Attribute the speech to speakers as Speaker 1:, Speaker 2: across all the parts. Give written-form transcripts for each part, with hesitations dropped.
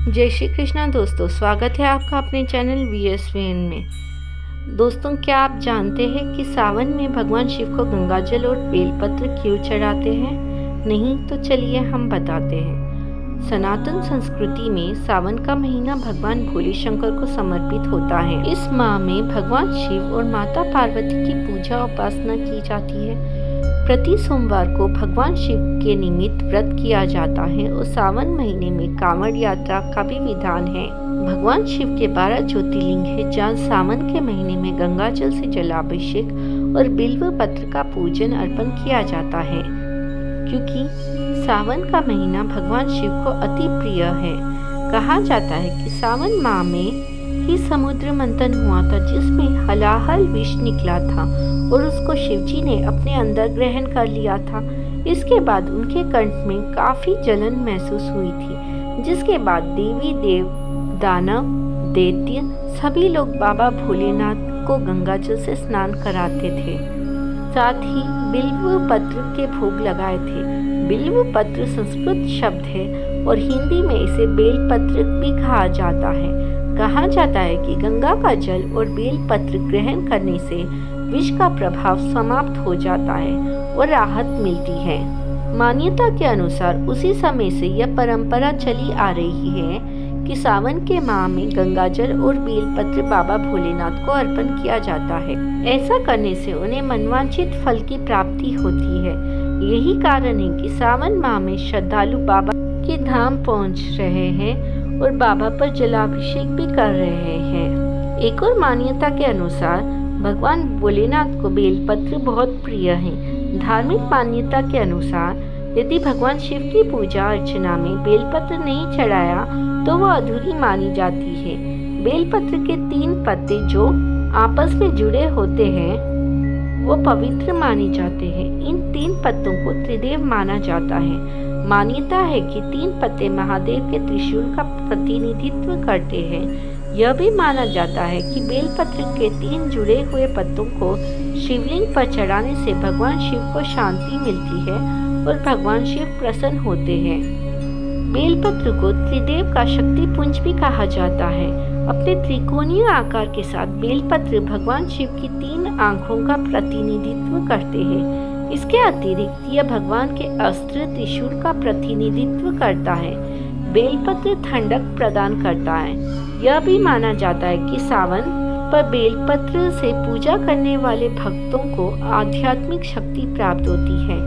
Speaker 1: जय श्री कृष्णा दोस्तों, स्वागत है आपका अपने चैनल VSVN में। दोस्तों, क्या आप जानते हैं कि सावन में भगवान शिव को गंगाजल और बेलपत्र क्यों चढ़ाते हैं? नहीं तो चलिए हम बताते हैं। सनातन संस्कृति में सावन का महीना भगवान भोले शंकर को समर्पित होता है। इस माह में भगवान शिव और माता पार्वती की पूजा उपासना की जाती है। प्रति सोमवार को भगवान शिव के निमित्त व्रत किया जाता है और सावन महीने में कांवड़ यात्रा का भी विधान है। भगवान शिव के 12 ज्योतिर्लिंग है, जहाँ सावन के महीने में गंगाजल से जलाभिषेक और बिल्व पत्र का पूजन अर्पण किया जाता है। क्योंकि सावन का महीना भगवान शिव को अति प्रिय है। कहा जाता है कि सावन माह में ही समुद्र मंथन हुआ था, जिसमें हलाहल विष निकला था और उसको शिवजी ने अपने अंदर ग्रहण कर लिया था। इसके बाद उनके कंठ में काफी जलन महसूस हुई थी, जिसके बाद देवी देव, दानव, दैत्य सभी लोग बाबा भोलेनाथ को गंगाजल से स्नान कराते थे। साथ ही बिल्व पत्र के भोग लगाए थे। बिल्व पत्र संस्कृत शब्द है और हिंदी में इसे बेलपत्र भी कहा जाता है। कहा जाता है कि गंगा का जल और बेलपत्र ग्रहण करने से विष का प्रभाव समाप्त हो जाता है और राहत मिलती है। मान्यता के अनुसार उसी समय से यह परंपरा चली आ रही है कि सावन के माह में गंगाजल और बेलपत्र बाबा भोलेनाथ को अर्पण किया जाता है। ऐसा करने से उन्हें मनवांछित फल की प्राप्ति होती है। यही कारण है कि सावन माह में श्रद्धालु बाबा के धाम पहुंच रहे हैं और बाबा पर जलाभिषेक भी कर रहे हैं। एक और मान्यता के अनुसार भगवान भोलेनाथ को बेलपत्र बहुत प्रिय है। धार्मिक मान्यता के अनुसार यदि भगवान शिव की पूजा अर्चना में बेलपत्र नहीं चढ़ाया तो वह अधूरी मानी जाती है। बेलपत्र के 3 पत्ते जो आपस में जुड़े होते हैं वो पवित्र माने जाते हैं। इन 3 पत्तों को त्रिदेव माना जाता है। मान्यता है कि 3 पत्ते महादेव के त्रिशूल का प्रतिनिधित्व करते हैं। यह भी माना जाता है कि बेलपत्र के 3 जुड़े हुए पत्तों को शिवलिंग पर चढ़ाने से भगवान शिव को शांति मिलती है और भगवान शिव प्रसन्न होते हैं। बेलपत्र को त्रिदेव का शक्ति पुंज भी कहा जाता है। अपने त्रिकोणीय आकार के साथ बेलपत्र भगवान शिव की 3 आंखों का प्रतिनिधित्व करते हैं। इसके अतिरिक्त यह भगवान के अस्त्र त्रिशूल का प्रतिनिधित्व करता है। बेलपत्र ठंडक प्रदान करता है। यह भी माना जाता है कि सावन पर बेलपत्र से पूजा करने वाले भक्तों को आध्यात्मिक शक्ति प्राप्त होती है।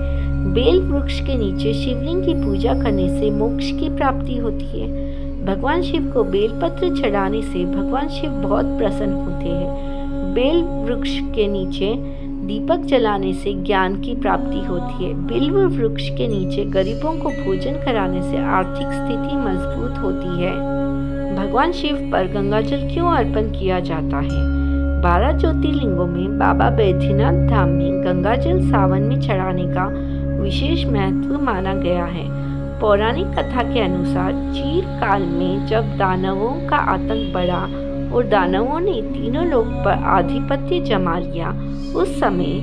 Speaker 1: बेल वृक्ष के नीचे शिवलिंग की पूजा करने से मोक्ष की प्राप्ति होती है। भगवान शिव को बेलपत्र चढ़ाने से भगवान शिव बहुत प्रसन्न होते हैं। बेल वृक्ष के नीचे दीपक जलाने से ज्ञान की प्राप्ति होती है। बिल्व वृक्ष के नीचे गरीबों को भोजन कराने से आर्थिक स्थिति मजबूत होती है। भगवान शिव पर गंगाजल क्यों अर्पण किया जाता है? 12 ज्योतिर्लिंगों में बाबा बैद्यनाथ धाम में गंगाजल सावन में चढ़ाने का विशेष महत्व माना गया है। पौराणिक कथा के अनुसार चीर काल में जब दानवों का आतंक बढ़ा और दानवों ने तीनों लोक पर आधिपत्य जमा लिया, उस समय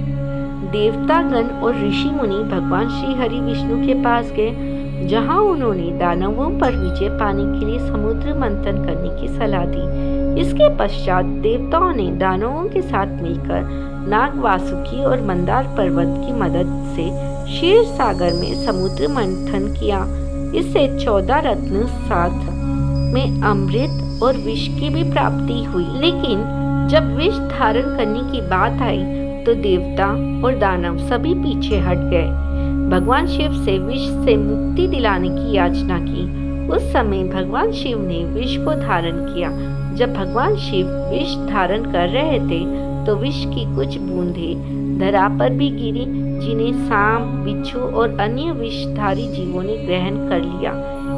Speaker 1: देवतागण और ऋषि मुनि भगवान श्री हरि विष्णु के पास गए, जहां उन्होंने दानवों पर विजय पाने के लिए समुद्र मंथन करने की सलाह दी। इसके पश्चात देवताओं ने दानवों के साथ मिलकर नाग वासुकी और मंदार पर्वत की मदद से क्षीर सागर में समुद्र मंथन किया। इससे 14 रत्न, साथ में अमृत और विष की भी प्राप्ति हुई। लेकिन जब विष धारण करने की बात आई तो देवता और दानव सभी पीछे हट गए। भगवान शिव से विष से मुक्ति दिलाने की याचना की। उस समय भगवान शिव ने विष को धारण किया। जब भगवान शिव विष धारण कर रहे थे तो विष की कुछ बूंदें धरा पर भी गिरी, जिन्हें सांप, बिच्छू और अन्य विषधारी जीवों ने ग्रहण कर लिया।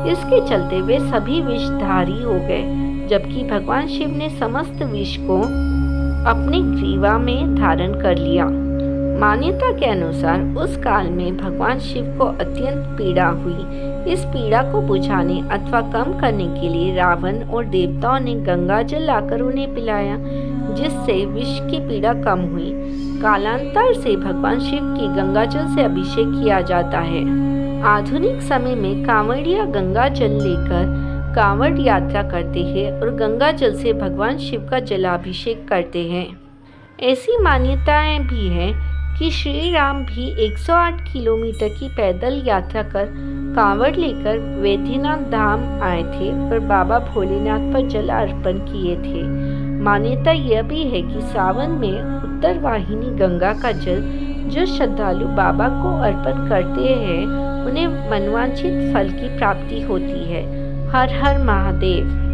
Speaker 1: इसके चलते वे सभी विषधारी हो गए, जबकि भगवान शिव ने समस्त विष को अपनी ग्रीवा में धारण कर लिया। मान्यता के अनुसार उस काल में भगवान शिव को अत्यंत पीड़ा हुई। इस पीड़ा को बुझाने अथवा कम करने के लिए रावण और देवताओं ने गंगाजल लाकर उन्हें पिलाया, जिससे विष की पीड़ा कम हुई। कालांतर से भगवान शिव की गंगाजल से अभिषेक किया जाता है। आधुनिक समय में कांवड़िया गंगाजल लेकर कांवड़ यात्रा करते हैं और गंगा जल से भगवान शिव का जलाभिषेक करते हैं। ऐसी मान्यताएं भी हैं कि श्री राम भी 108 किलोमीटर की पैदल यात्रा कर कांवड़ लेकर वैद्यनाथ धाम आए थे और बाबा भोलेनाथ पर जल अर्पण किए थे। मान्यता यह भी है कि सावन में उत्तर वाहिनी गंगा का जल जो श्रद्धालु बाबा को अर्पण करते हैं उन्हें मनवांछित फल की प्राप्ति होती है। हर हर महादेव।